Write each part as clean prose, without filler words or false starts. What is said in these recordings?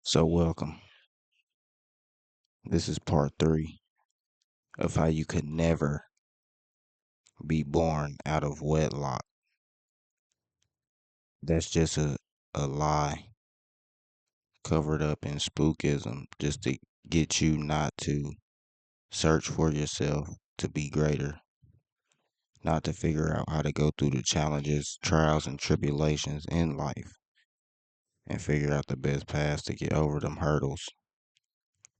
So, welcome. This is part 3 of how you could never be born out of wedlock. That's just a lie covered up in spookism just to get you not to search for yourself to be greater, not to figure out how to go through the challenges, trials, and tribulations in life and figure out the best paths to get over them hurdles.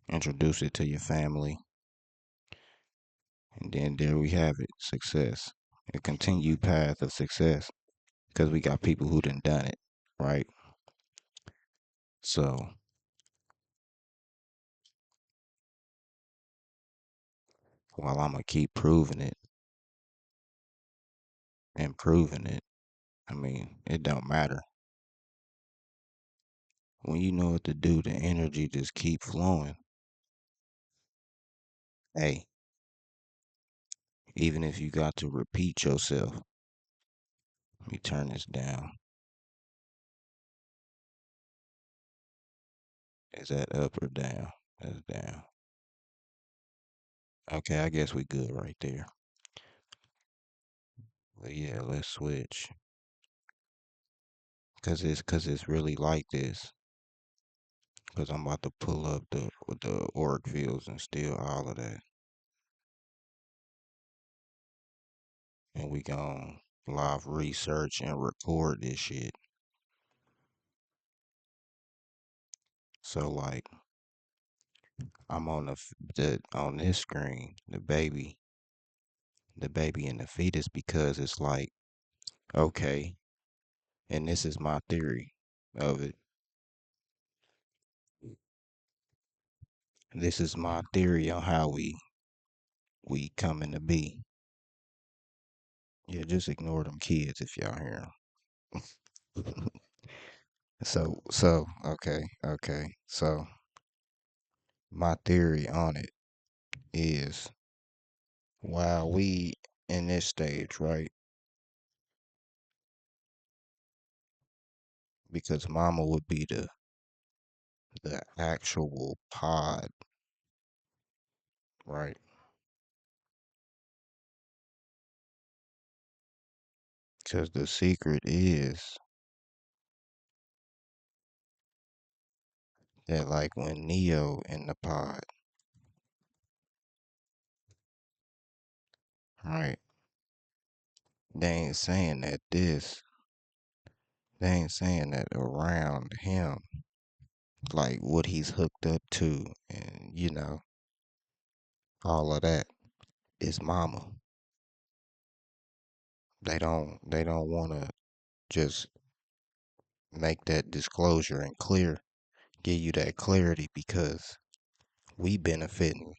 Introduce it to your family, and then there we have it, success. A continued path of success because we got people who done it, right? So while I'm gonna keep proving it and proving it, I mean, it don't matter. When you know what to do, the energy just keep flowing. Hey, even if you got to repeat yourself, let me turn this down. Is that up or down? That's down. Okay, I guess we good right there. But yeah, let's switch. Cause it's really like this. Cause I'm about to pull up the org fields and steal all of that. And we gon' live research and record this shit. So like I'm on the on this screen, the baby and the fetus because it's like, okay, and this is my theory of it. This is my theory on how we coming to be. Yeah, just ignore them kids if y'all hear them. Okay. So my theory on it is while we in this stage, right? Because mama would be the actual pod, right? Because the secret is that like when Neo in the pod, right? They ain't saying that they ain't saying that around him, like what he's hooked up to and all of that is mama. They don't wanna just make that disclosure and give you that clarity because we benefiting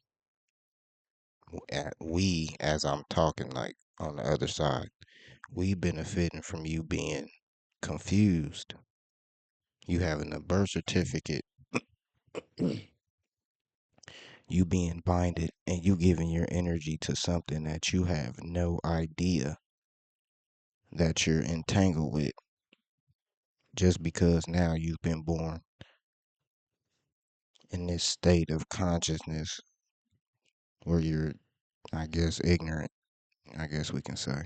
we as I'm talking like on the other side, we benefiting from you being confused. You having a birth certificate, you being binded, and you giving your energy to something that you have no idea that you're entangled with just because now you've been born in this state of consciousness where you're, I guess, ignorant, I guess we can say.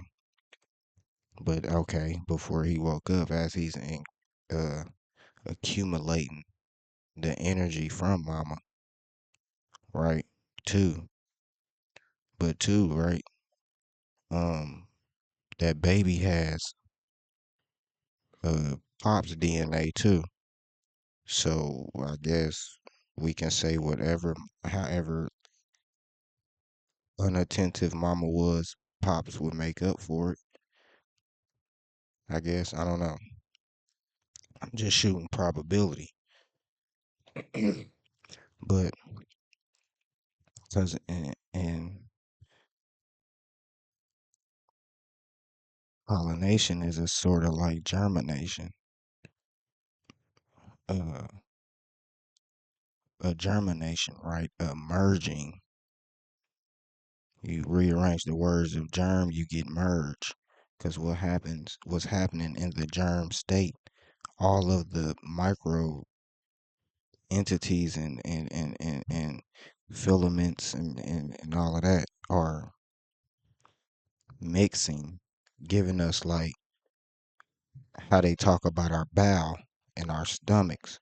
But okay, before he woke up, as he's uh, accumulating the energy from mama, right? Two, but two, right? Um, that baby has pop's DNA too. So I guess we can say whatever, however unattentive mama was, pops would make up for it. I guess I don't know. I'm just shooting probability, but because in pollination is a sort of like germination, uh, a germination, right? A merging. You rearrange the words of germ, you get merge. Because what's happening in the germ state, all of the entities and filaments and all of that are mixing, giving us like how they talk about our bowel and our stomachs,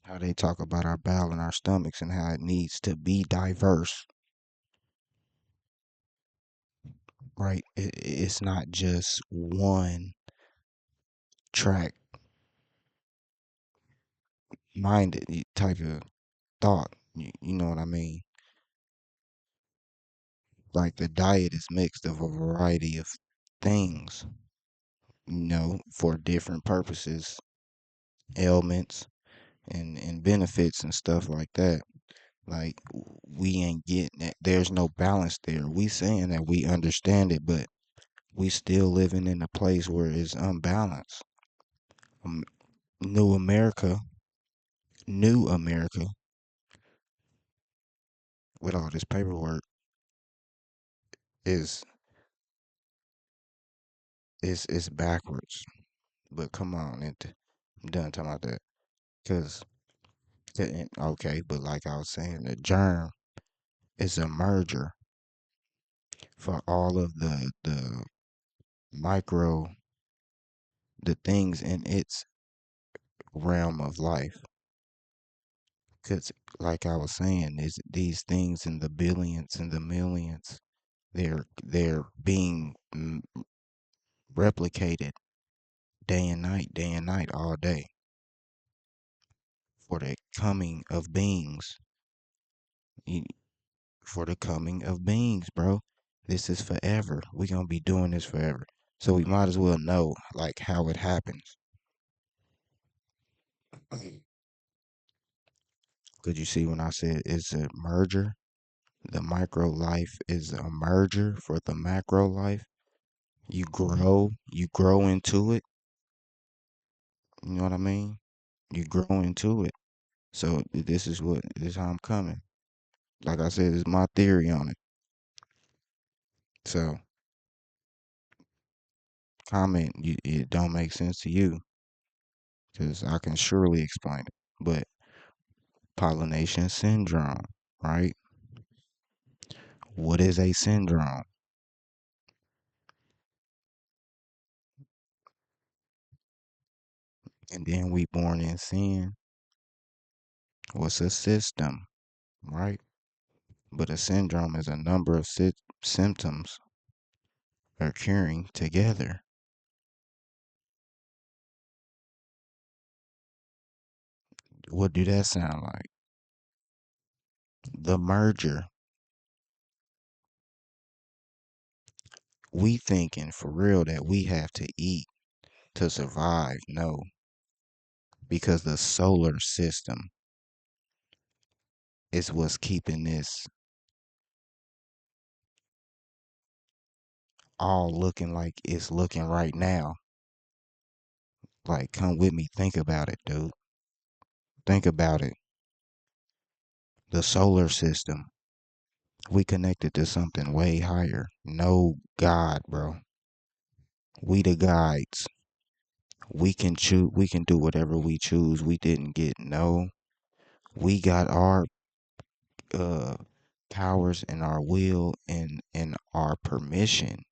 how they talk about our bowel and our stomachs and how it needs to be diverse, right? It's not just one track minded type of thought. You know what I mean? Like the diet is mixed of a variety of things, for different purposes, ailments and benefits and stuff like that. Like we ain't getting it. There's no balance there. We saying that we understand it, but we still living in a place where it's unbalanced. Um, New America, New America, with all this paperwork is is backwards. But come on, I'm done talking about that. Cause okay, but like I was saying, the germ is a merger for all of the micro the things in its realm of life. Cause like I was saying, is these things in the billions and the millions, they're being replicated day and night, all day for the coming of beings. y- For the coming of beings, bro. This is forever. We gonna be doing this forever. So we might as well know like how it happens. Could you see when I said it's a merger? The micro life is a merger for the macro life. You grow into it. You know what I mean? You grow into it. So this is how I'm coming. Like I said, this is my theory on it. So comment it don't make sense to you because I can surely explain it. But pollination syndrome, right? What is a syndrome? And then we born in sin. What's a system, right? But a syndrome is a number of symptoms occurring together. What do that sound like? The merger. We thinking for real that we have to eat to survive. No, because the solar system is what's keeping this all looking like it's looking right now. Like, come with me. Think about it, dude. Think about it. The solar system. We connected to something way higher. No God, bro. We the guides. We can choose. We can do whatever we choose. We didn't get no. We got our uh powers and our will and our permission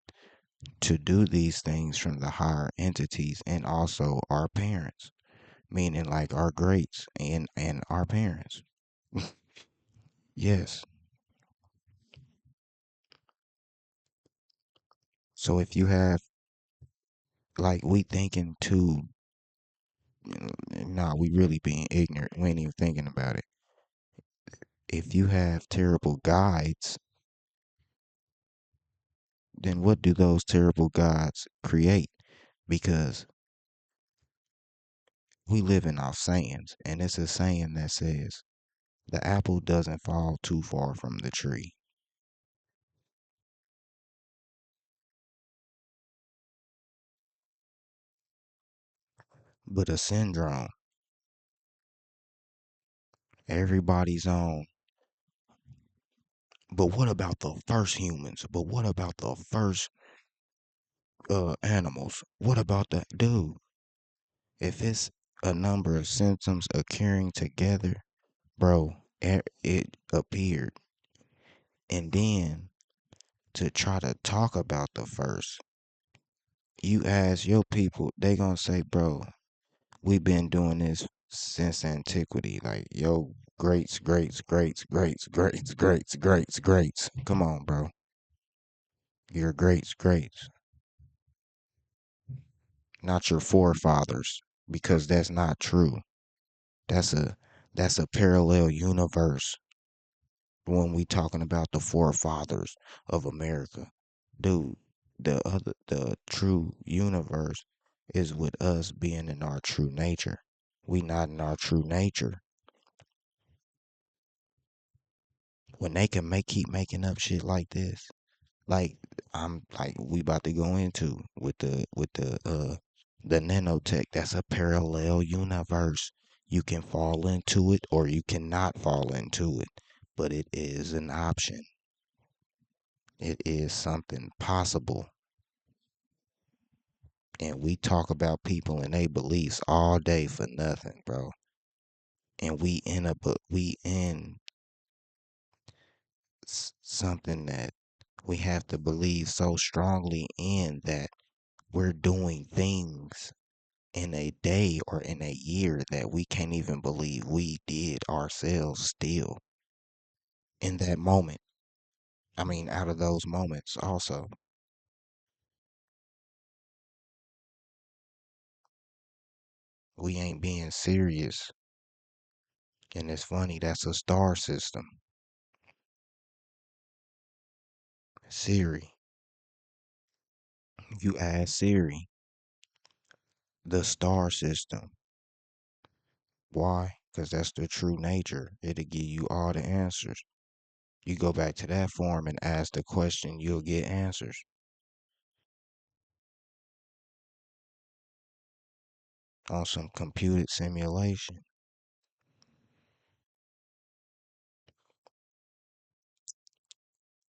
to do these things from the higher entities and also our parents, meaning like our greats and our parents. Yes. So if you have like we thinking too, nah, we really being ignorant. We ain't even thinking about it. If you have terrible guides, then what do those terrible guides create? Because we living off sayings, and it's a saying that says the apple doesn't fall too far from the tree. But a syndrome, everybody's own. But what about the first humans? But what about the first animals? What about that dude? If it's a number of symptoms occurring together, bro, it appeared. And then to try to talk about the first, you ask your people, they gonna say, bro, we've been doing this since antiquity. Like, yo, greats, greats, greats, greats, greats, greats, greats, greats. Come on, bro. Your greats, greats, not your forefathers, because that's not true. That's a that's a parallel universe when we talking about the forefathers of America. Dude, the true universe is with us being in our true nature. We not in our true nature. When they can keep making up shit like this, like I'm like we about to go into with the nanotech, that's a parallel universe. You can fall into it or you cannot fall into it, but it is an option. It is something possible. And we talk about people and they beliefs all day for nothing, bro. And we in something that we have to believe so strongly in that we're doing things in a day or in a year that we can't even believe we did ourselves still in that moment. I mean, out of those moments also. We ain't being serious. And it's funny, that's a star system. Siri. You ask Siri, the star system. Why? Because that's the true nature. It'll give you all the answers. You go back to that form and ask the question, you'll get answers on some computed simulation.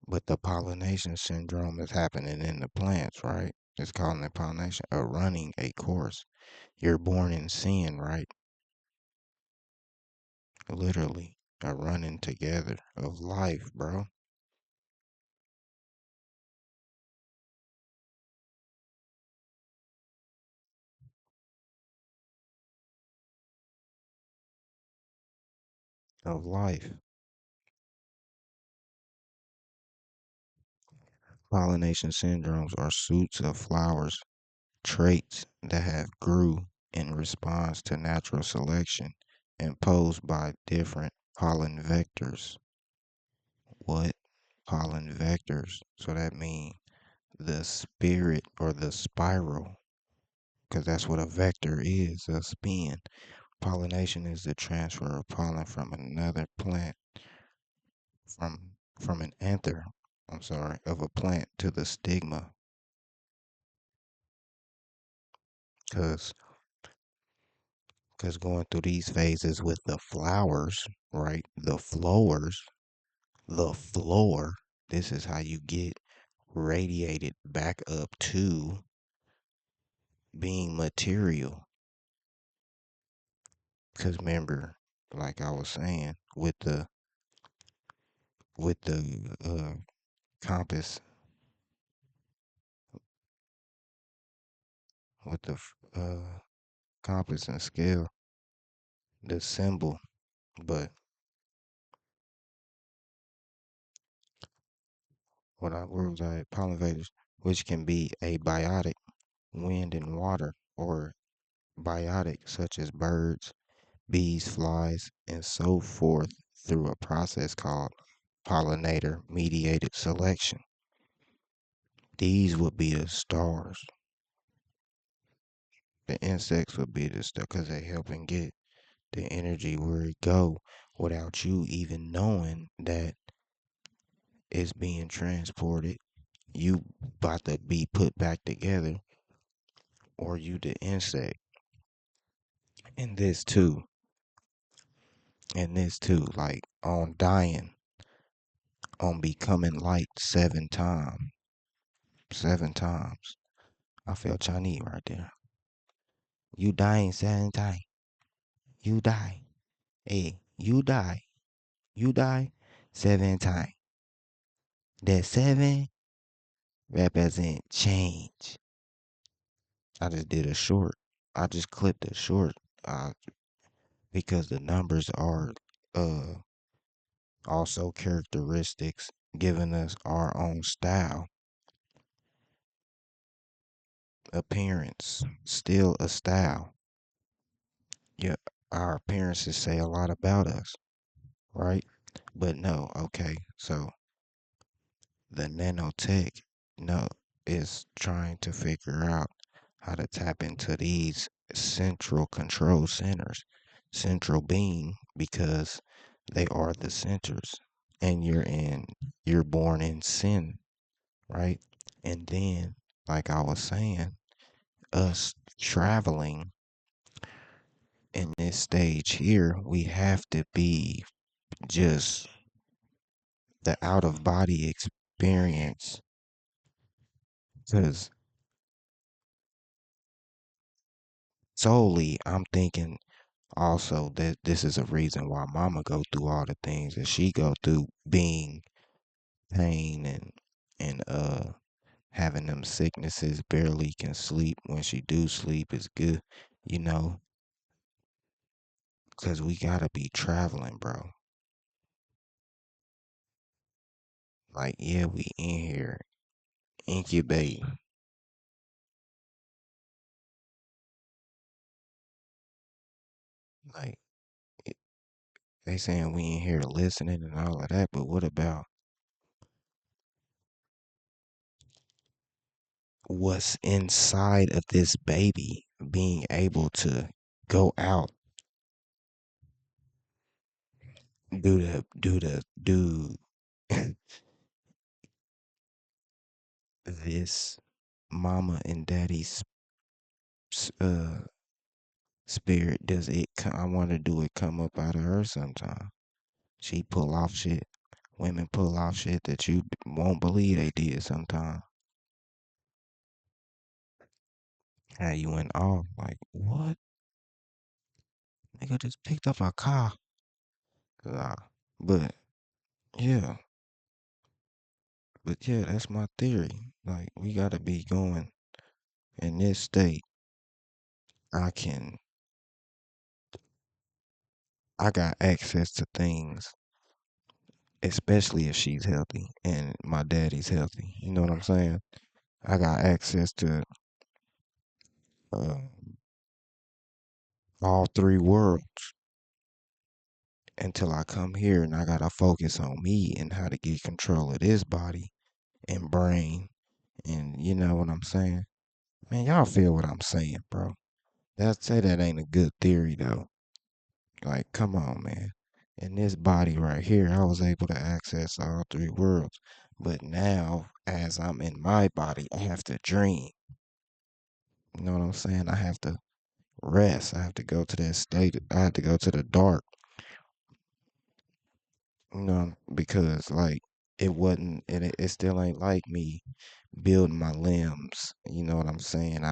But the pollination syndrome is happening in the plants, right? It's called the pollination, a running a course. You're born in sin, right? Literally, a running together of life, bro. Of life. Pollination syndromes are suits of flowers, traits that have grew in response to natural selection imposed by different pollen vectors. What? Pollen vectors. So that means the spirit or the spiral, because that's what a vector is, a spin. Pollination is the transfer of pollen from another plant, from an anther, I'm sorry, of a plant to the stigma. Because going through these phases with the flowers, right? The flowers, the floor, this is how you get radiated back up to being material. Because remember, like I was saying, with the compass, with the compass and scale, the symbol, but where was I? Pollinators, which can be abiotic, wind and water, or biotic, such as birds, bees, flies, and so forth, through a process called pollinator mediated selection. These would be the stars. The insects would be the stuff because they help and get the energy where it go without you even knowing that it's being transported. You about to be put back together, or you the insect. And this too, like on dying, on becoming light 7 times. 7 times. I felt Chinese right there. You dying 7 times. you die. Hey, you die 7 times. That 7 represent change. I just did a short. I just clipped a short because the numbers are uh also characteristics giving us our own style, appearance, still a style. Yeah, our appearances say a lot about us, right? But no, okay. So the nanotech, no, is trying to figure out how to tap into these central control centers, central being, because they are the centers. And you're born in sin, right? And then, like I was saying, us traveling in this stage here, we have to be just the out of body experience. Because solely, I'm thinking also that this is a reason why mama go through all the things that she go through, being pain and having them sicknesses, barely can sleep. When she do sleep, it's good, you know, because we gotta be traveling, bro. Like, yeah, we in here incubating. Like, it, they saying we in here listening and all of that, but what about what's inside of this baby being able to go out, do this mama and daddy's spirit? Does it I wonder, do it come up out of her sometime? She pull off shit. Women pull off shit that you won't believe they did sometime. How you went off like, what? Nigga just picked up a car. Nah. But yeah, but yeah, that's my theory. Like, we gotta be going in this state. I can I got access to things, especially if she's healthy and my daddy's healthy. You know what I'm saying? I got access to uh, all three worlds until I come here, and I gotta focus on me and how to get control of this body and brain. And you know what I'm saying? Man, y'all feel what I'm saying, bro. Say that ain't a good theory though. Like, come on, man. In this body right here, I was able to access all three worlds. But now, as I'm in my body, I have to dream. You know what I'm saying? I have to rest. I have to go to that state. I have to go to the dark, you know, because like it still ain't like me building my limbs. You know what I'm saying?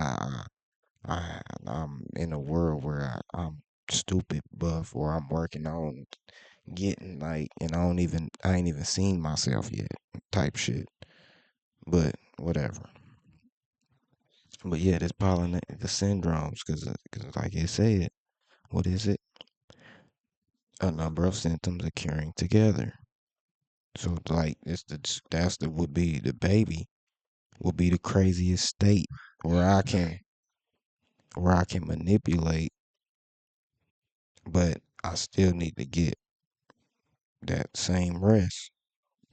I'm in a world where I'm stupid buff, or I'm working on getting like, and I ain't even seen myself yet, type shit. But whatever. But yeah, this pollen, the syndromes, cause like it said, what is it? A number of symptoms occurring together. So like that's the would be the baby will be the craziest state where I can manipulate, but I still need to get that same rest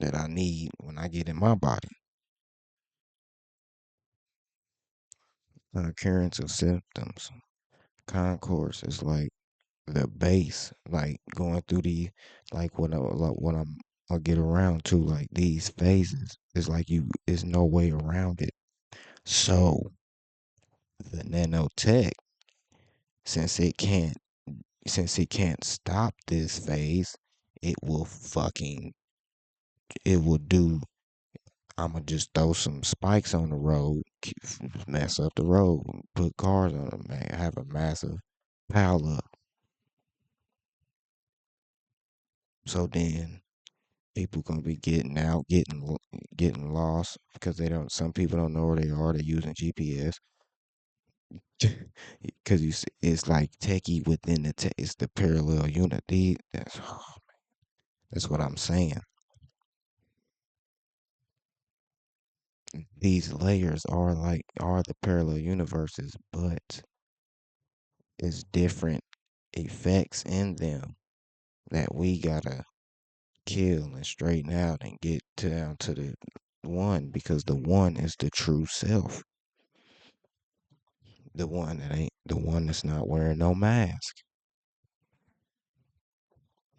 that I need when I get in my body. The occurrence of symptoms. Concourse is like the base, like going through like when I get around to like these phases. It's like there's no way around it. So the nanotech, since it can't since it can't stop this phase, it will fucking it will do. I'ma just throw some spikes on the road, mess up the road, put cars on them, man. Have a massive pile up. So then people gonna be getting out, getting lost because they don't. Some people don't know where they are. They're using GPS because it's like techie within the tech. It's the parallel unit. That's what I'm saying. These layers are the parallel universes, but it's different effects in them that we gotta kill and straighten out and get down to the one, because the one is the true self. The one that ain't the one that's not wearing no mask.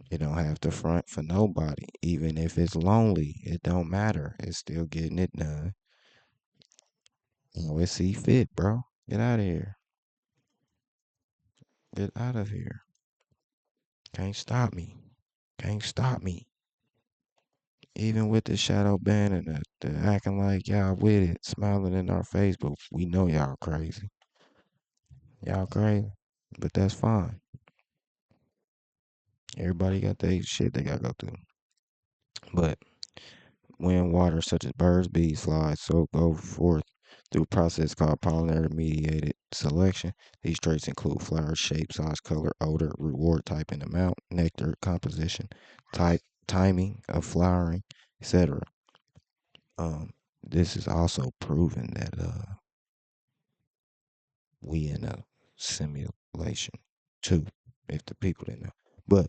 It don't have to front for nobody. Even if it's lonely, it don't matter. It's still getting it done. It see fit, bro. Get out of here. Get out of here. Can't stop me. Can't stop me. Even with the shadow ban and the acting like y'all with it, smiling in our face, but we know y'all crazy. Y'all crazy. But that's fine. Everybody got their shit they gotta go through. But when water such as birds, bees, flies, so go forth through a process called pollinator mediated selection. These traits include flower shape, size, color, odor, reward type and amount, nectar composition, type, timing of flowering, etc. Um, this is also proven that we in a simulation too, if the people didn't know. But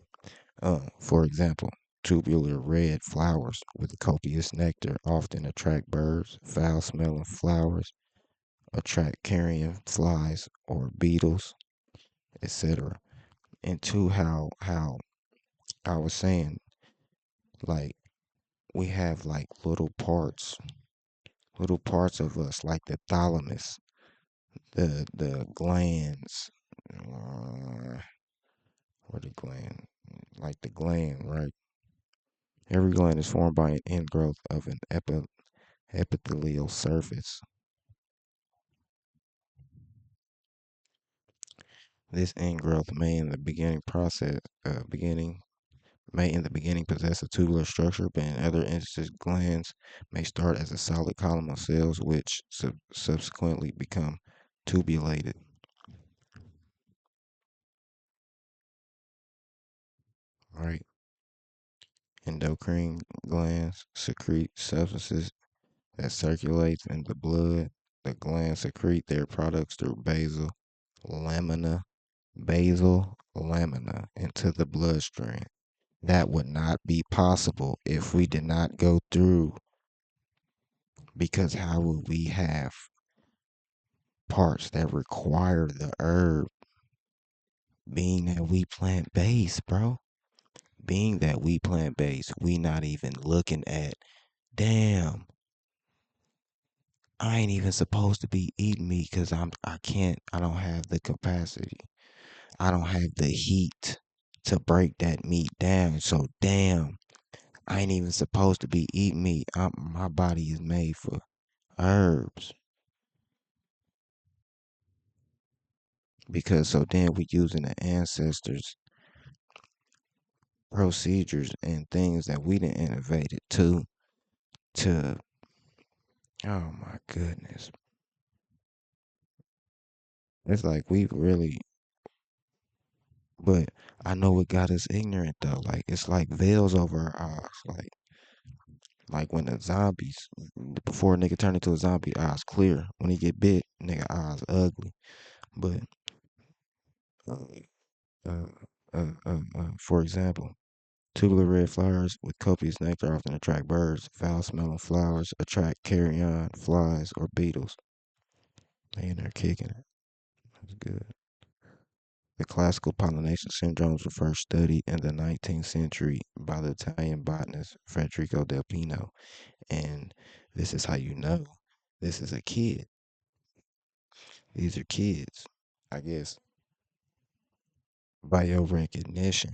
for example, tubular red flowers with copious nectar often attract birds. Foul smelling flowers attract carrion flies or beetles, etc. And two, how I was saying, like we have like little parts of us, like the thalamus, the glands, or the gland, like the gland, right? Every gland is formed by an ingrowth of an epithelial surface. This ingrowth may in the beginning possess a tubular structure, but in other instances, glands may start as a solid column of cells, which subsequently become tubulated. Right? Endocrine glands secrete substances that circulates in the blood. The glands secrete their products through lamina, basal lamina into the bloodstream. That would not be possible if we did not go through, because how would we have parts that require the herb, being that we plant based, bro? Being that we plant based, we not even looking at, damn, I ain't even supposed to be eating meat because I don't have the capacity. I don't have the heat to break that meat down. So damn, I ain't even supposed to be eating meat. My body is made for herbs. Because so then we using the ancestors' procedures and things that we didn't innovated to oh my goodness. It's like we really, but I know what got us ignorant though. Like it's like veils over our eyes. Like when the zombies, before a nigga turn into a zombie, eyes clear. When he get bit, nigga eyes ugly. But uh, for example, tubular red flowers with copious nectar often attract birds. Foul smelling flowers attract carrion flies or beetles. They in there kicking it. That's good. The classical pollination syndromes were first studied in the 19th century by the Italian botanist Federico del Pino. And this is how you know this is a kid. These are kids. I guess by your recognition,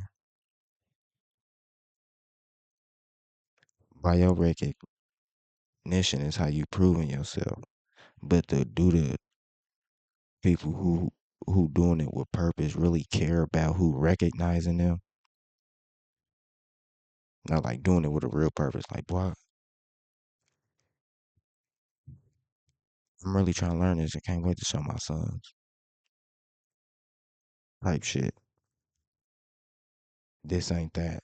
by your recognition is how you proving yourself. But do the people who doing it with purpose really care about who recognizing them? Not like doing it with a real purpose. Like, boy, I'm really trying to learn this. I can't wait to show my sons. Type shit. This ain't that.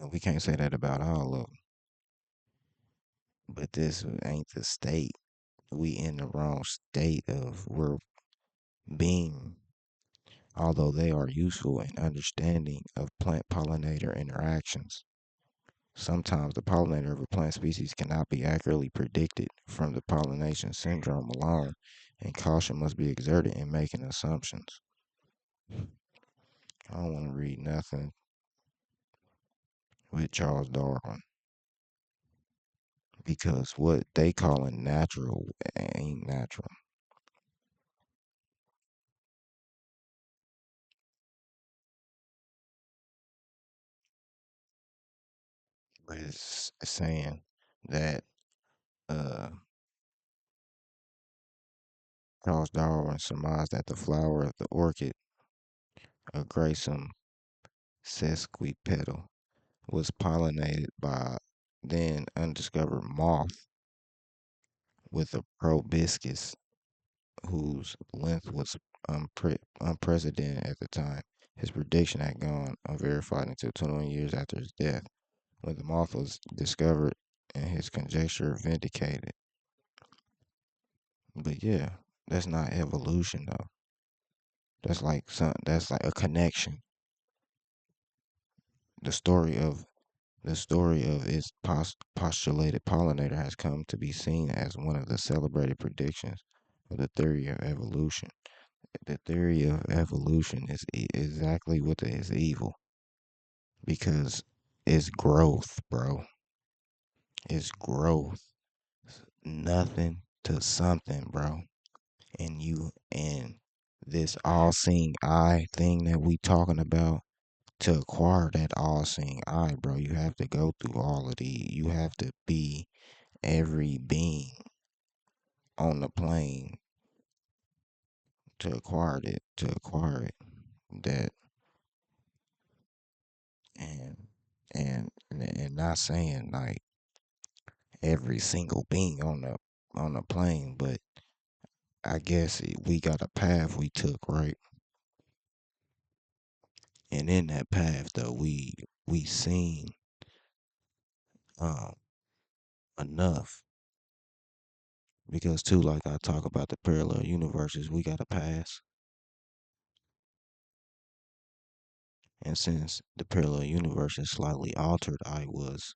And we can't say that about all of them. But this ain't the state. We in the wrong state of we're being, although they are useful in understanding of plant pollinator interactions. Sometimes the pollinator of a plant species cannot be accurately predicted from the pollination syndrome alone, and caution must be exerted in making assumptions. I don't want to read nothing with Charles Darwin because what they calling natural ain't natural. But it's saying that uh, Charles Darwin surmised that the flower of the orchid, Agrasum sesquipetal, was pollinated by then undiscovered moth with a proboscis whose length was unprecedented at the time. His prediction had gone unverified until 21 years after his death, when the moth was discovered and his conjecture vindicated. But yeah, that's not evolution though. That's like a connection. The story of its postulated pollinator has come to be seen as one of the celebrated predictions of the theory of evolution. The theory of evolution is exactly what is evil because it's growth, bro. It's growth. Nothing to something, bro. And this all-seeing eye thing that we talking about, to acquire that all-seeing eye, bro, you have to go through all of the. You have to be every being on the plane to acquire it. That and and not saying like every single being on the plane, but I guess we got a path we took, right? And in that path though, we seen um enough because too, like I talk about the parallel universes, we got a pass. And since the parallel universe is slightly altered, I was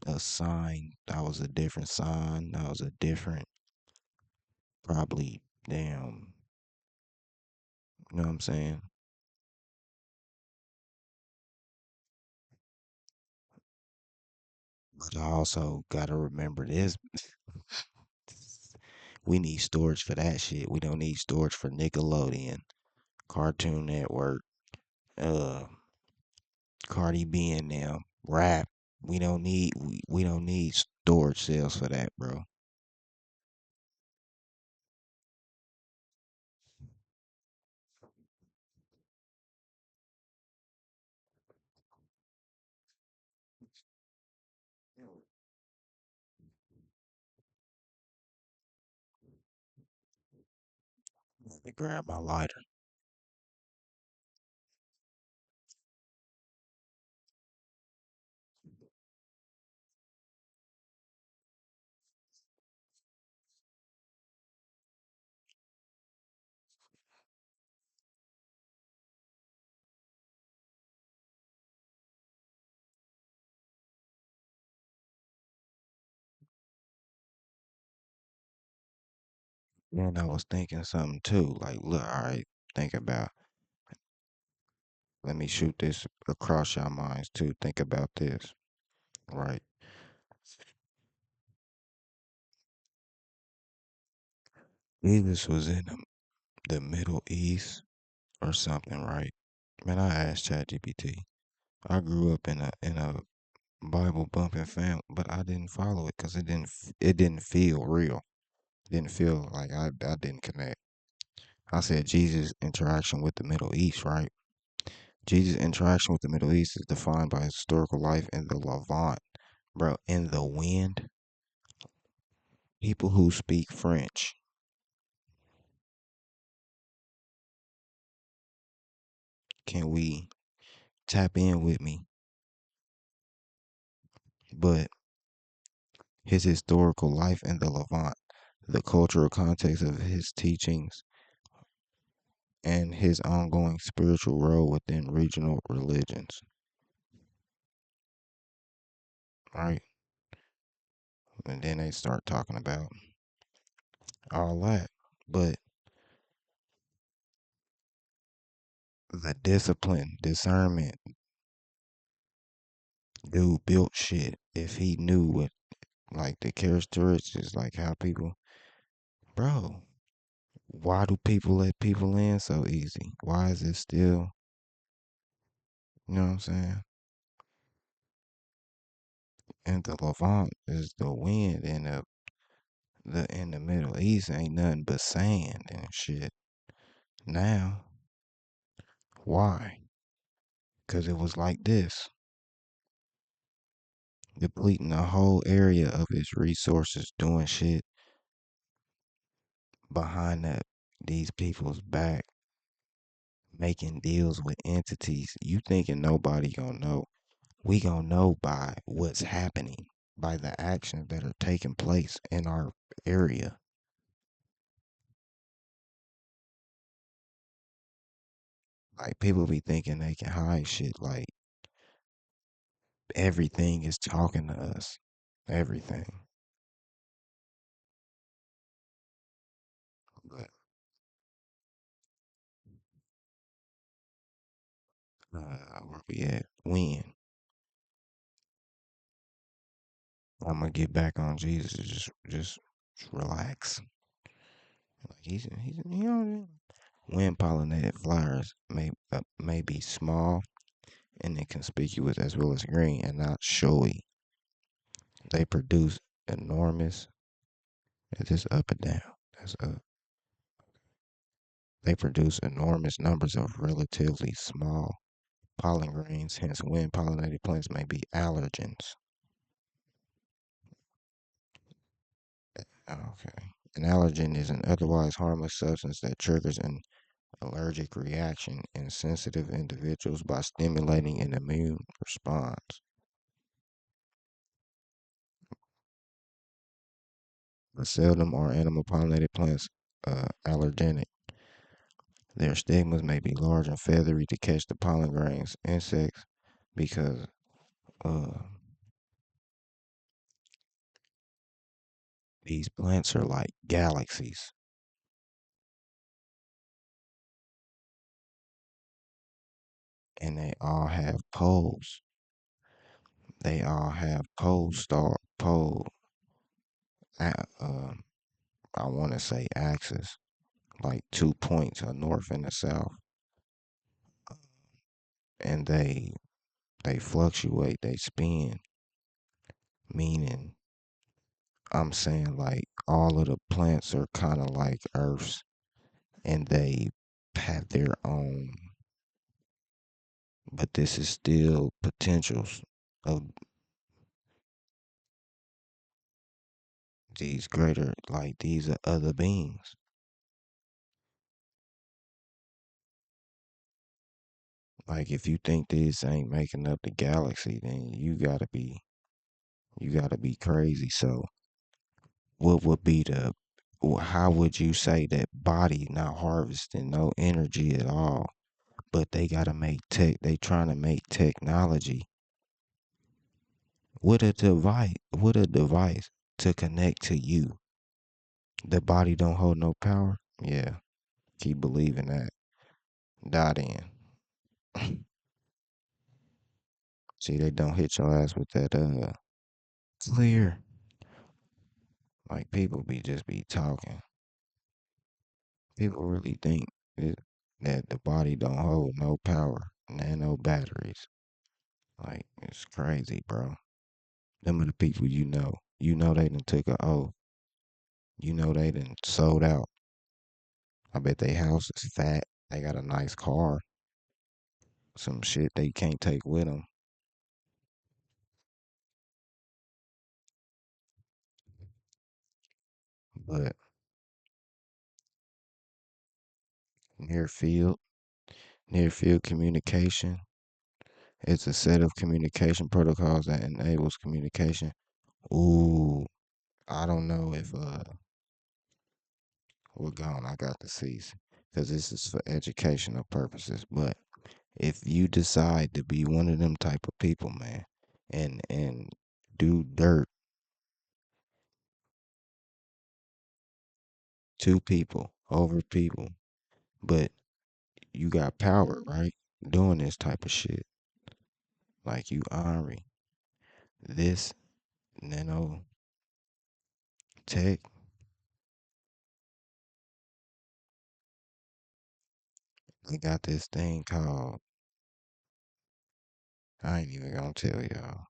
a sign. I was a different sign. I was a different, probably, damn, you know what I'm saying? But I also gotta remember this. We need storage for that shit. We don't need storage for Nickelodeon, Cartoon Network, uh, Cardi B and them, rap. We don't need storage cells for that, bro. Let me grab my lighter. And I was thinking something too. Like, look, all right, think about. Let me shoot this across your minds too. Think about this, right? Jesus was in the Middle East or something, right? Man, I asked ChatGPT. I grew up in a Bible bumping family, but I didn't follow it because it didn't feel real. It didn't feel like I didn't connect. I said Jesus' interaction with the Middle East, right? Jesus' interaction with the Middle East is defined by his historical life in the Levant, bro. In the wind, people who speak French, can we tap in with me? But his historical life in the Levant, the cultural context of his teachings, and his ongoing spiritual role within regional religions, right? And then they start talking about all that. But the discipline, discernment, dude built shit. If he knew what, like the characteristics, like how people, bro, why do people let people in so easy? Why is it still, you know what I'm saying? And the Levant is the wind, and the in the Middle East ain't nothing but sand and shit. Now, why? Because it was like this, depleting the whole area of its resources, doing shit behind these people's back, making deals with entities. You thinking nobody gonna know? We gonna know by what's happening, by the actions that are taking place in our area. Like people be thinking they can hide shit. Like everything is talking to us. Everything. But where we at? When? I'm gonna get back on Jesus. Just relax. Like he's you know, wind pollinated flowers may be small and inconspicuous as well as green and not showy. They produce enormous. Is this up and down? That's up. They produce enormous numbers of relatively small pollen grains. Hence, wind pollinated plants may be allergens. Okay. An allergen is an otherwise harmless substance that triggers an allergic reaction in sensitive individuals by stimulating an immune response. But seldom are animal pollinated plants allergenic. Their stigmas may be large and feathery to catch the pollen grains. Insects, because uh, these plants are like galaxies, and they all have poles. They all have pole. Uh, I want to say axis, like 2 points, a north and a south, and they fluctuate, they spin, meaning I'm saying like all of the plants are kind of like Earth's, and they have their own, but this is still potentials of these greater, like these are other beings. Like if you think this ain't making up the galaxy, then you gotta be crazy. So what would be how would you say that body not harvesting no energy at all, but they gotta make they trying to make technology with a device to connect to you. The body don't hold no power. Yeah, keep believing that. Dot in. See, they don't hit your ass with that clear. Like people be talking. People really think that the body don't hold no power, nano batteries. Like it's crazy, bro. Them are the people you know. You know they done took a oath. You know they done sold out I bet they house is fat. They got a nice car. Some shit they can't take with them. But near field, near field communication, it's a set of communication protocols that enables communication. Ooh, I don't know if we're gone. I got the cease because this is for educational purposes. But if you decide to be one of them type of people, man, and do dirt to people over people, but you got power, right? Doing this type of shit, like you Henri, this nano tech, they got this thing called. I ain't even gonna tell y'all.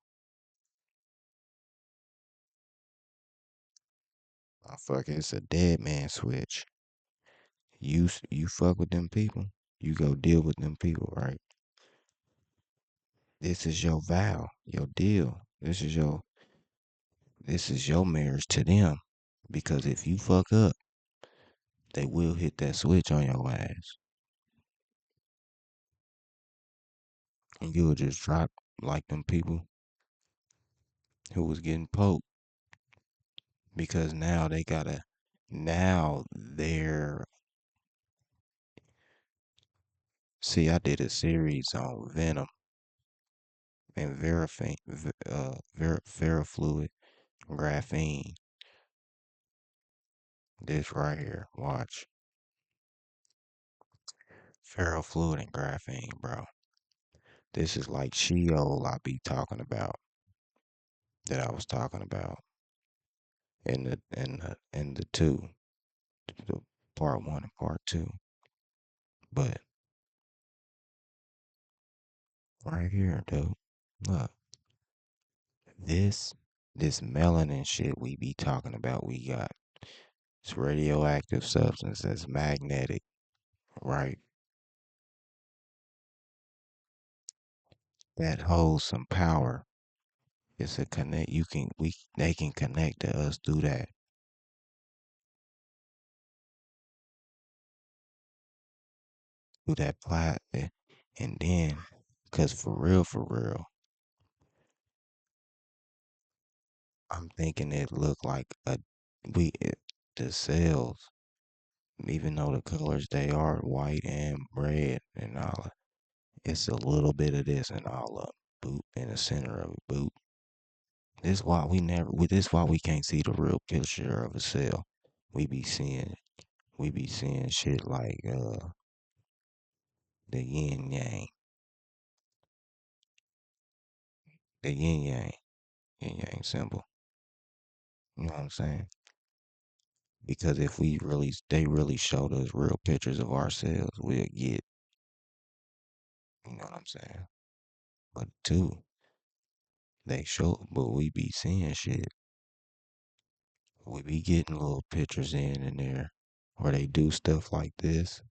I fuck, it's a dead man switch. You fuck with them people, you go deal with them people, right? This is your vow, your deal. This is your marriage to them. Because if you fuck up, they will hit that switch on your ass. And you'll just drop like them people who was getting poked. Because now they're, see, I did a series on venom and ferrofluid graphene. This right here, watch. Ferrofluid and graphene, bro. This is like Sheol I be talking about, that I was talking about in the two, the part one and part two. But right here, dude, look, this this melanin shit we be talking about, we got it's radioactive substance that's magnetic, right? That holds some power. It's a connect. They can connect to us through that plat, and then, cause for real, I'm thinking it looked like the cells, even though the colors they are white and red and all, it's a little bit of this and all of boop in the center of it, boop. This why we can't see the real picture of a cell. We be seeing we be seeing shit like the yin yang, the yin yang symbol. You know what I'm saying? Because if they really showed us real pictures of ourselves, we'll get, you know what I'm saying? But two, they show, but we be seeing shit. We be getting little pictures in and there where they do stuff like this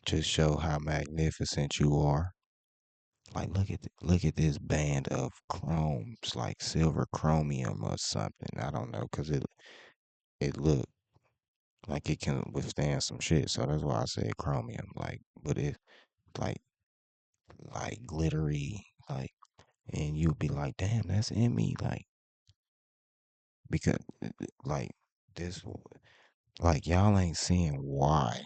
to show how magnificent you are. Like look at this band of chromes, like silver chromium or something. I don't know, cause it look like it can withstand some shit. So that's why I said chromium. Like, but it like glittery, like, and you'll be like, damn, that's in me, like, because like this, like y'all ain't seeing why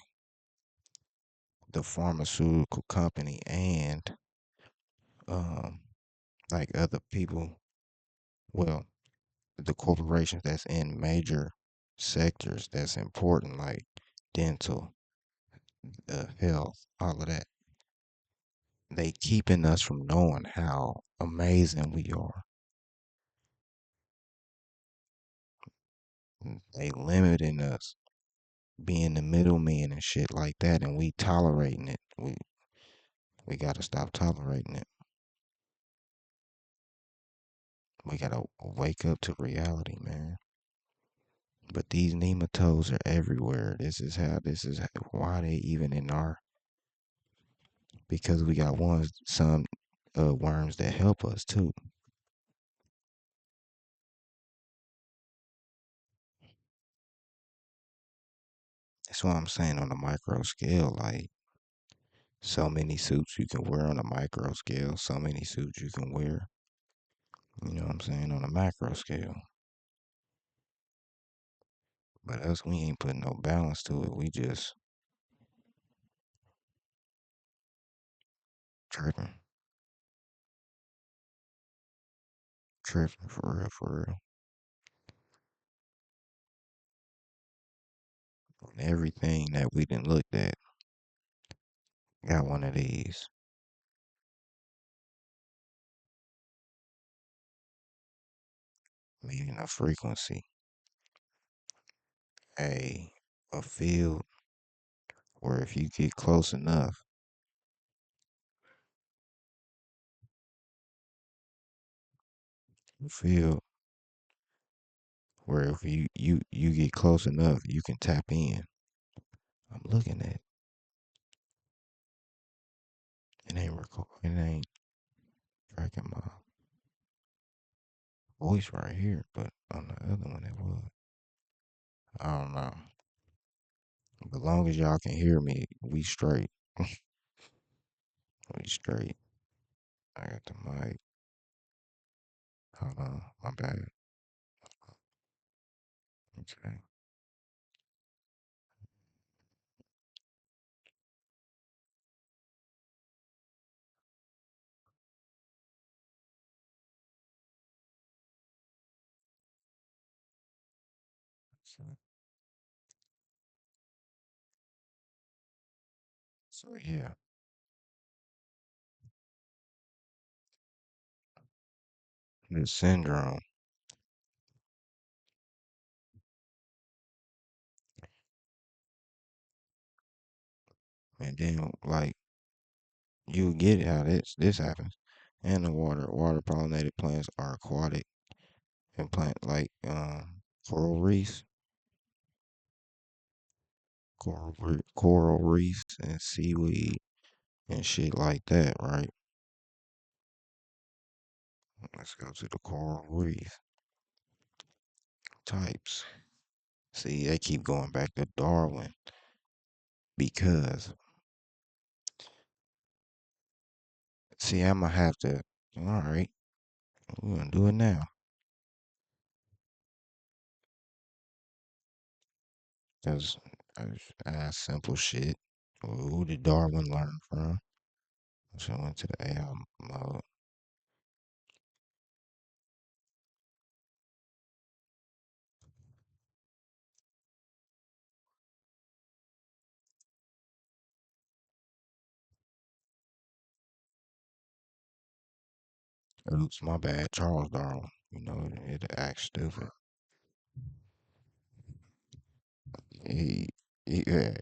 the pharmaceutical company and um like other people, well, the corporations that's in major sectors that's important, like dental, health, all of that, they keeping us from knowing how amazing we are. They limiting us being the middleman and shit like that, and we tolerating it. We gotta stop tolerating it. We gotta wake up to reality, man. But these nematodes are everywhere. Why they even in our, because we got some worms that help us too. That's what I'm saying on a micro scale. Like, so many suits you can wear on a micro scale, so many suits you can wear, you know what I'm saying, on a macro scale. But us, we ain't putting no balance to it. We just tripping, tripping for real, for real. And everything that we done looked at got one of these. Meaning a frequency, a a field where if you get close enough, a field where if you get close enough, you can tap in. I'm looking at it. Ain't record. It ain't tracking my voice right here, but on the other one it was. I don't know. But long as y'all can hear me, we straight. We straight. I got the mic. Hold on, my bad. Okay. So, so yeah, the syndrome, and then like you get how this happens. And the water pollinated plants are aquatic and plant like coral reefs, coral reefs and seaweed and shit like that, right? Let's go to the coral reef types. See, they keep going back to Darwin because, see, I'm gonna have to. All right, we're gonna do it now. Cause I simple shit. Who did Darwin learn from? So I went to the AI mode. Oops, my bad. Charles Darwin. You know, it acts stupid. He, yeah,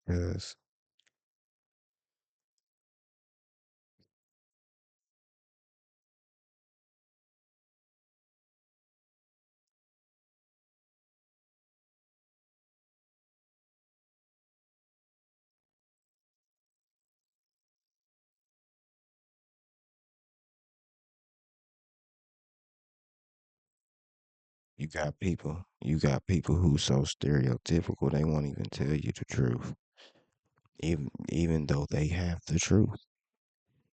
because you got people who so stereotypical they won't even tell you the truth, even though they have the truth.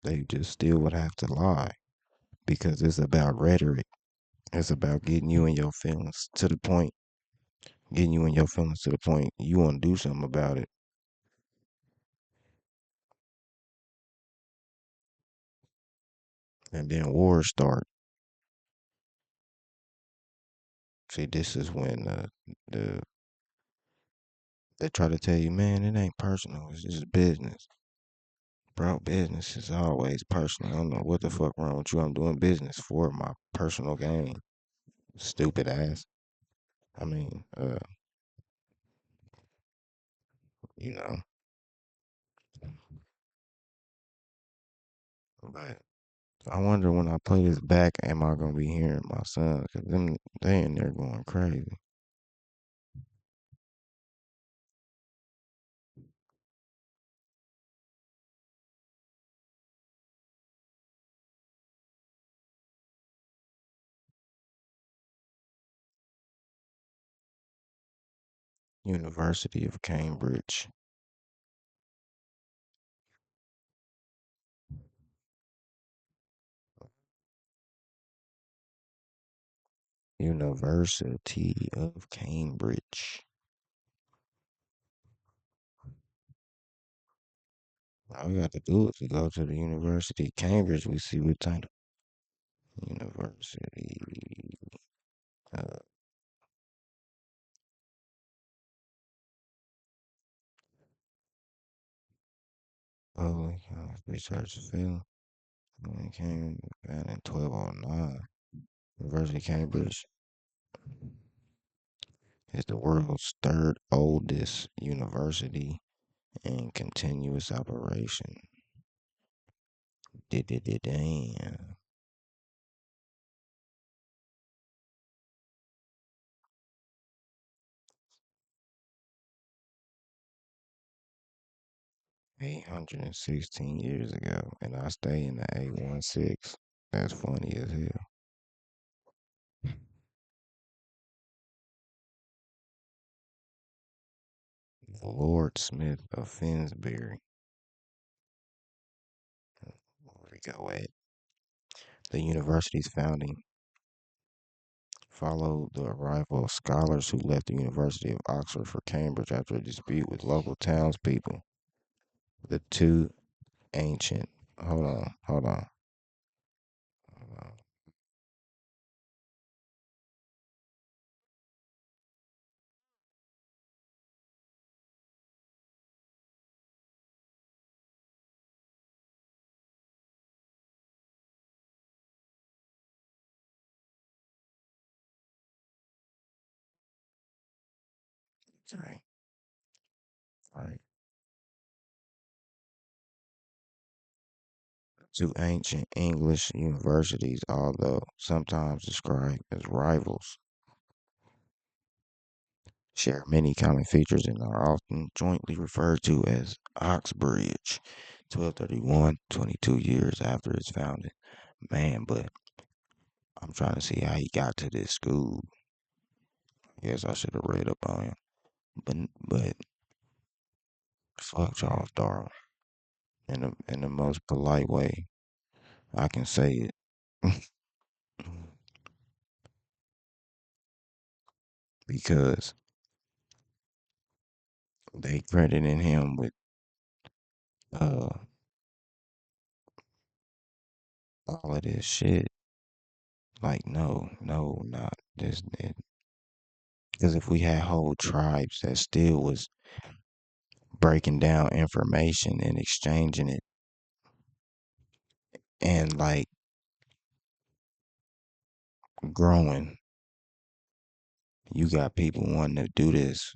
They just still would have to lie because it's about rhetoric. It's about getting you in your feelings to the point, getting you in your feelings to the point you want to do something about it, and then wars start. See, this is when the they try to tell you, man, it ain't personal. It's just business. Bro, business is always personal. I don't know what the fuck wrong with you. I'm doing business for my personal gain. Stupid ass. I mean, you know, but I wonder when I play this back, am I gonna be hearing my sons? Cause them, they in there going crazy. University of Cambridge. University of Cambridge. All we got to do is to go to the University of Cambridge. We see what type of university. Uh, Public Health Research Field. It came out in 1209. University of Cambridge is the world's third oldest university in continuous operation. Damn. 816 years ago, and I stay in the 816. That's funny as hell. Lord Smith of Finsbury. Where we go at? The university's founding followed the arrival of scholars who left the University of Oxford for Cambridge after a dispute with local townspeople. The two ancient. Hold on. Sorry. Right. Two ancient English universities, although sometimes described as rivals, share many common features and are often jointly referred to as Oxbridge. 1231, 22 years after its founding. Man, but I'm trying to see how he got to this school. I guess I should have read up on him. But fuck Charles Darwin in the most polite way I can say it. Because they crediting him with uh all of this shit. Like no, not this. Because if we had whole tribes that still was breaking down information and exchanging it, and like growing, you got people wanting to do this.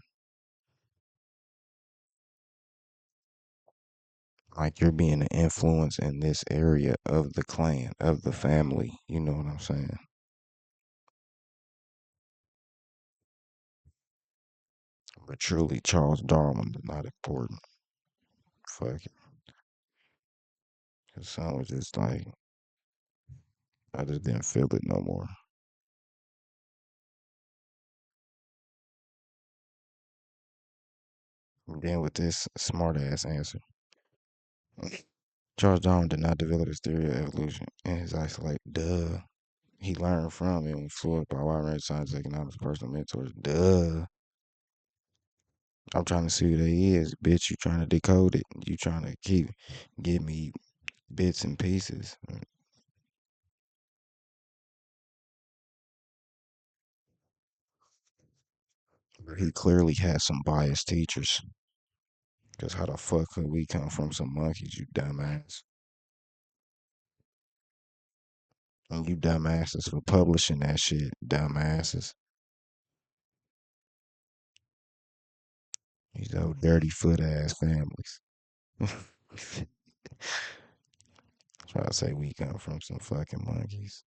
Like you're being an influence in this area of the clan, of the family. You know what I'm saying? But truly, Charles Darwin is not important. Fuck it. Cause son was just like, I just didn't feel it no more. And then with this smart ass answer, Charles Darwin did not develop his theory of evolution in his isolate. Duh. He learned from and influenced by a wide range of science, economics, personal mentors. Duh. I'm trying to see who they is. Bitch, you trying to decode it. You trying to keep give me bits and pieces. He clearly has some biased teachers. Cause how the fuck could we come from some monkeys, you dumbass? And you dumbasses for publishing that shit, dumbasses. These old dirty foot ass families. Try to say we come from some fucking monkeys.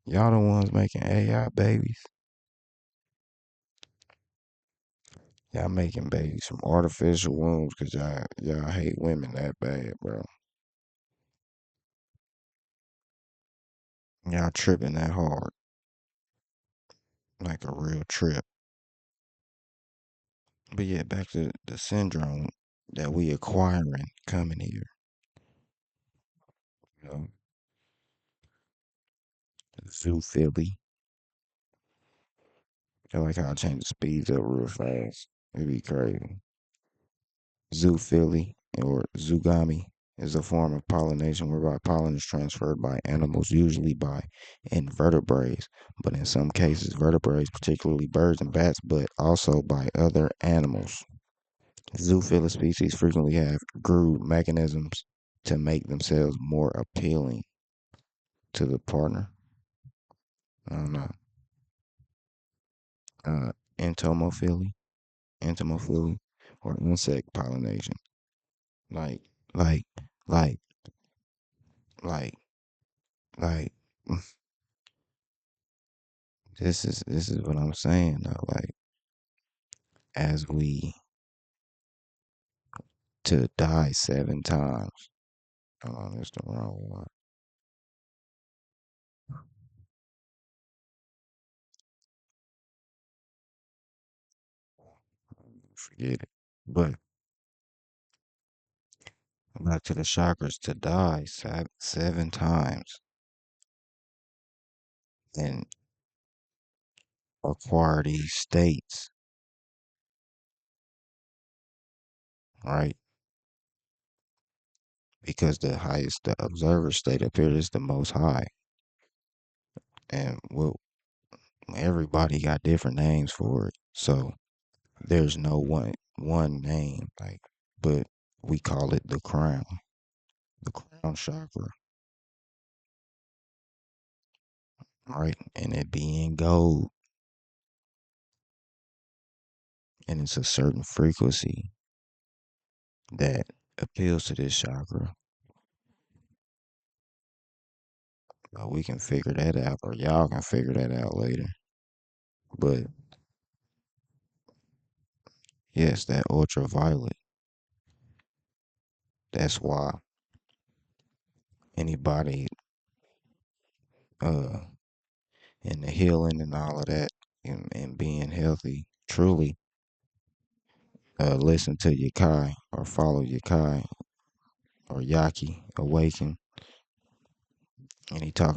Y'all the ones making AI babies. Y'all making babies from artificial wombs because y'all hate women that bad, bro. Y'all tripping that hard. Like a real trip. But yeah, back to the syndrome that we acquiring coming here. You know, Zoophilia. I like how I change the speeds up real fast. It'd be crazy. Zoophily or zoogamy is a form of pollination whereby pollen is transferred by animals, usually by invertebrates, but in some cases, vertebrates, particularly birds and bats, but also by other animals. Zoophila species frequently have groove mechanisms to make themselves more appealing to the partner. I don't know. Uh, entomophily, entomophily, or insect pollination. Like, like, like, like, like. This is what I'm saying though. Like, as we to die 7 times. Hold on, it's the wrong one. Forget it. But back to the chakras to die 7 times and acquire these states, right? Because the highest, the observer state up here is the most high, and well, everybody got different names for it. So there's no one name, like, but we call it the crown chakra, right? And it being gold, and it's a certain frequency that appeals to this chakra. We can figure that out, or y'all can figure that out later. But yes, that ultraviolet. That's why anybody uh in the healing and all of that, and being healthy, truly listen to Yakai or follow Yakai or Yaki Awaken, and he talk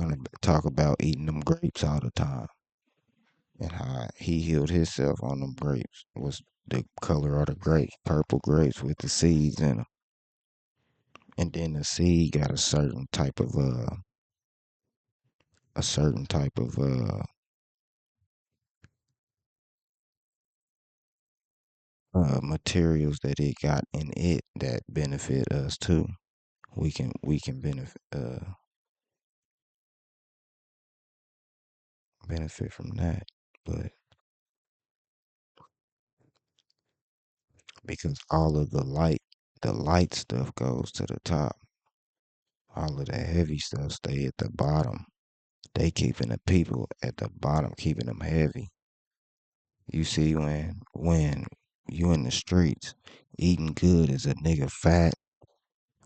about eating them grapes all the time and how he healed himself on them grapes. Was the color of the grapes, purple grapes with the seeds in them, and then the seed got a certain type of materials that it got in it that benefit us too. We can benefit from that, but because all of the light stuff goes to the top. All of the heavy stuff stay at the bottom. They keeping the people at the bottom, keeping them heavy. You see, when you in the streets eating good, is a nigga fat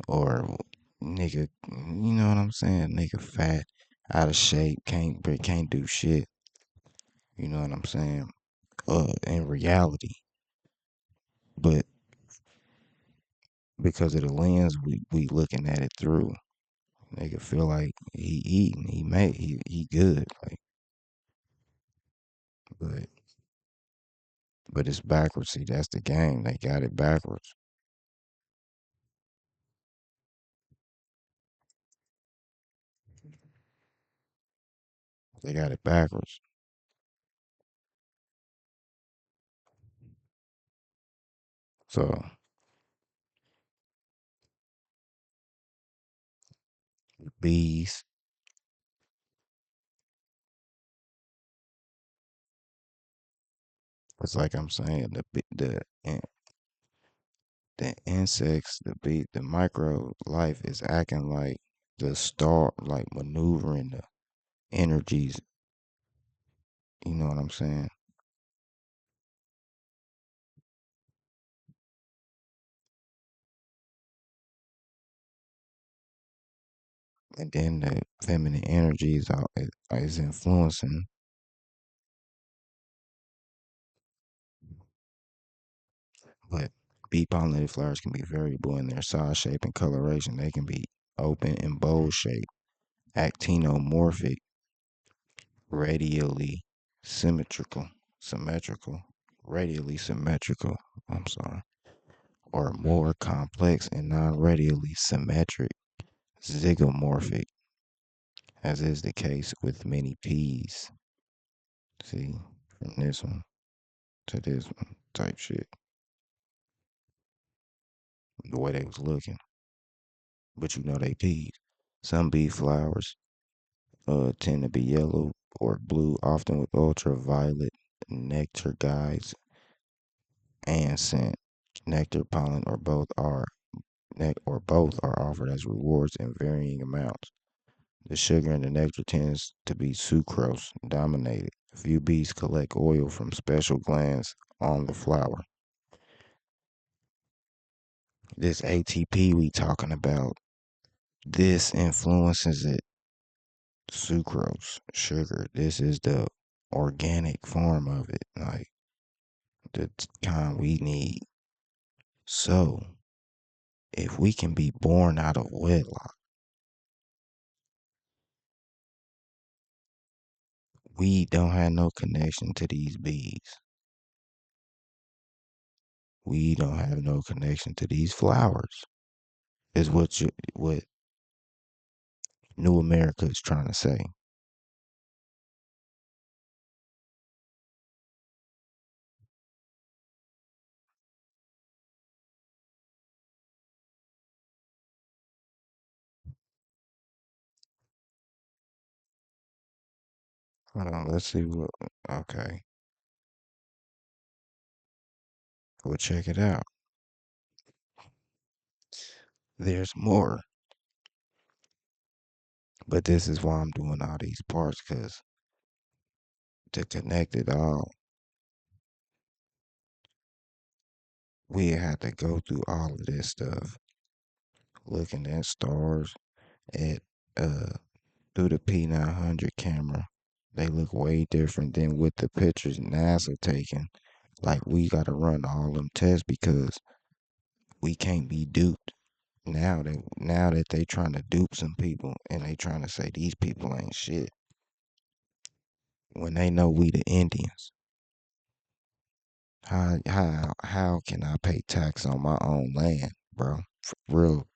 or nigga, you know what I'm saying? Nigga fat, out of shape, can't do shit. You know what I'm saying? In reality, but because of the lens we looking at it through, nigga feel like he eating, he good, like, but it's backwards. See, that's the game. They got it backwards. They got it backwards. So bees. It's like I'm saying, the insects, the micro life is acting like the star, like maneuvering the energies. You know what I'm saying? And then the feminine energy is influencing. But bee pollinated flowers can be variable in their size, shape, and coloration. They can be open and bowl shaped, actinomorphic, radially symmetrical, radially symmetrical. I'm sorry, or more complex and non-radially symmetric, zygomorphic, as is the case with many peas. See, from this one to this one type shit. The way they was looking, but you know they peas. Some bee flowers tend to be yellow or blue, often with ultraviolet nectar guides and scent. Nectar, pollen, or both are offered as rewards in varying amounts. The sugar in the nectar tends to be sucrose dominated. A few bees collect oil from special glands on the flower. This ATP we talking about, this influences it. Sucrose, sugar. This is the organic form of it, like the kind we need. So, if we can be born out of wedlock, we don't have no connection to these bees. We don't have no connection to these flowers. Is what New America is trying to say. Hold on, let's see what. Okay, we'll check it out. There's more, but this is why I'm doing all these parts, because to connect it all, we had to go through all of this stuff, looking at stars at uh through the P900 camera. They look way different than with the pictures NASA taking. Like we gotta run all them tests because we can't be duped. Now that they trying to dupe some people and they trying to say these people ain't shit when they know we the Indians. How can I pay tax on my own land, bro? Real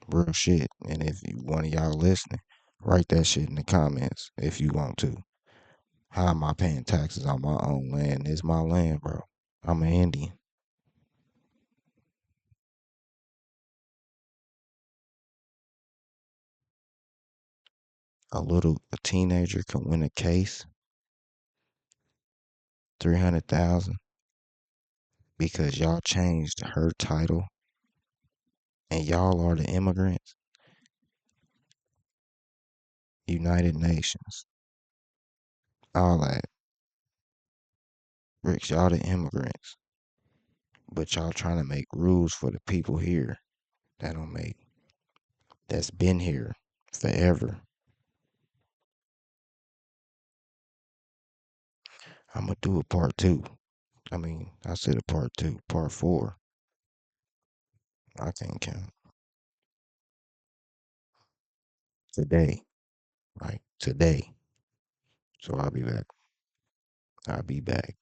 real shit. And if one of y'all listening, write that shit in the comments if you want to. How am I paying taxes on my own land? It's my land, bro. I'm an Indian. A teenager can win a case, 300,000, because y'all changed her title and y'all are the immigrants. United Nations, all that. Bricks, y'all the immigrants, but y'all trying to make rules for the people here that don't make that's been here forever. I'm gonna do a part two. I mean, I said a part two, part four. I can't count today, right? Today. So I'll be back. I'll be back.